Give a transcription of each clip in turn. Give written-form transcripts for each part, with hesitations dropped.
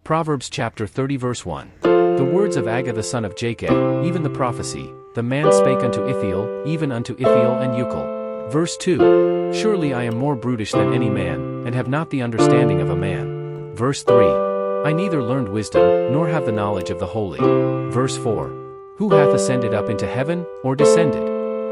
Proverbs chapter 30 verse 1. The words of Agag the son of Jacob, even the prophecy, the man spake unto Ithiel, even unto Ithiel and Ucal. Verse 2. Surely I am more brutish than any man, and have not the understanding of a man. Verse 3. I neither learned wisdom, nor have the knowledge of the holy. Verse 4. Who hath ascended up into heaven, or descended?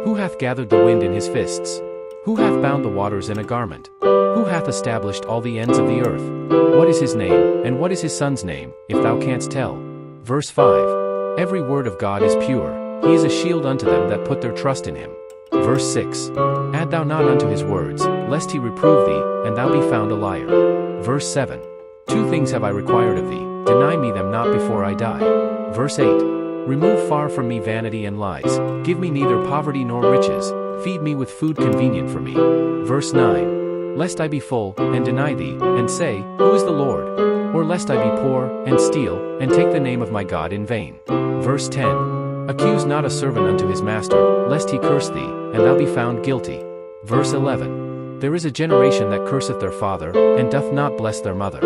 Who hath gathered the wind in his fists? Who hath bound the waters in a garment? Who hath established all the ends of the earth? What is his name, and what is his son's name, if thou canst tell? Verse 5. Every word of God is pure, he is a shield unto them that put their trust in him. Verse 6. Add thou not unto his words, lest he reprove thee, and thou be found a liar. Verse 7. Two things have I required of thee, deny me them not before I die. Verse 8. Remove far from me vanity and lies, give me neither poverty nor riches, feed me with food convenient for me. Verse 9. Lest I be full, and deny thee, and say, Who is the Lord? Or lest I be poor, and steal, and take the name of my God in vain. Verse 10. Accuse not a servant unto his master, lest he curse thee, and thou be found guilty. Verse 11. There is a generation that curseth their father, and doth not bless their mother.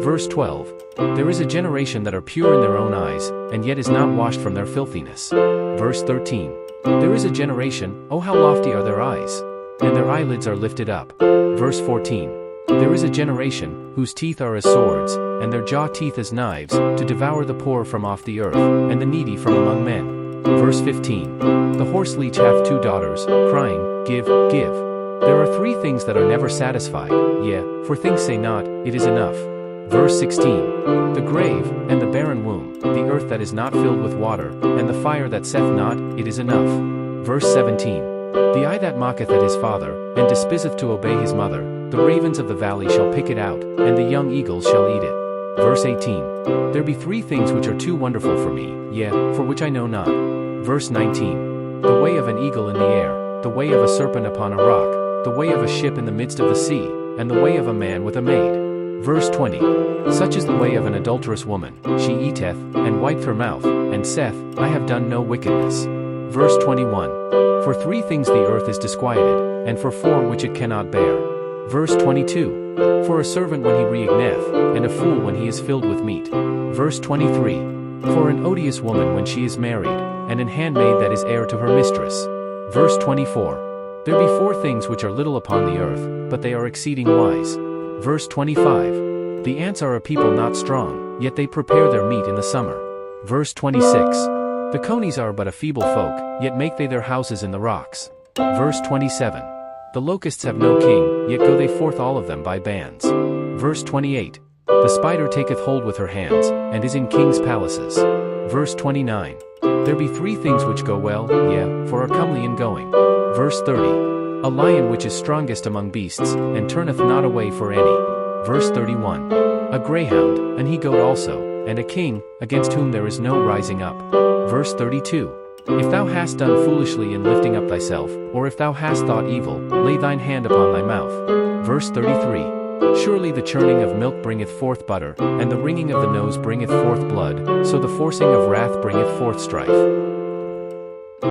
Verse 12. There is a generation that are pure in their own eyes, and yet is not washed from their filthiness. Verse 13. There is a generation, oh how lofty are their eyes, and their eyelids are lifted up. Verse 14. There is a generation, whose teeth are as swords, and their jaw teeth as knives, to devour the poor from off the earth, and the needy from among men. Verse 15. The horse leech hath two daughters, crying, Give, give. There are three things that are never satisfied, yea, for things say not, It is enough. Verse 16. The grave, and the barren womb, the earth that is not filled with water, and the fire that saith not, It is enough. Verse 17. The eye that mocketh at his father, and despiseth to obey his mother, the ravens of the valley shall pick it out, and the young eagles shall eat it. Verse 18. There be three things which are too wonderful for me, yea, for which I know not. Verse 19. The way of an eagle in the air, the way of a serpent upon a rock, the way of a ship in the midst of the sea, and the way of a man with a maid. Verse 20. Such is the way of an adulterous woman, she eateth, and wipeth her mouth, and saith, I have done no wickedness. Verse 21. For three things the earth is disquieted, and for four which it cannot bear. Verse 22. For a servant when he reigneth, and a fool when he is filled with meat. Verse 23. For an odious woman when she is married, and an handmaid that is heir to her mistress. Verse 24. There be four things which are little upon the earth, but they are exceeding wise. Verse 25. The ants are a people not strong, yet they prepare their meat in the summer. Verse 26. The conies are but a feeble folk, yet make they their houses in the rocks. Verse 27. The locusts have no king, yet go they forth all of them by bands. Verse 28. The spider taketh hold with her hands, and is in kings' palaces. Verse 29. There be three things which go well, yea, for are comely in going. Verse 30. A lion which is strongest among beasts, and turneth not away for any. Verse 31. A greyhound, an he-goat also, and a king, against whom there is no rising up. Verse 32. If thou hast done foolishly in lifting up thyself, or if thou hast thought evil, lay thine hand upon thy mouth. Verse 33. Surely the churning of milk bringeth forth butter, and the wringing of the nose bringeth forth blood, so the forcing of wrath bringeth forth strife.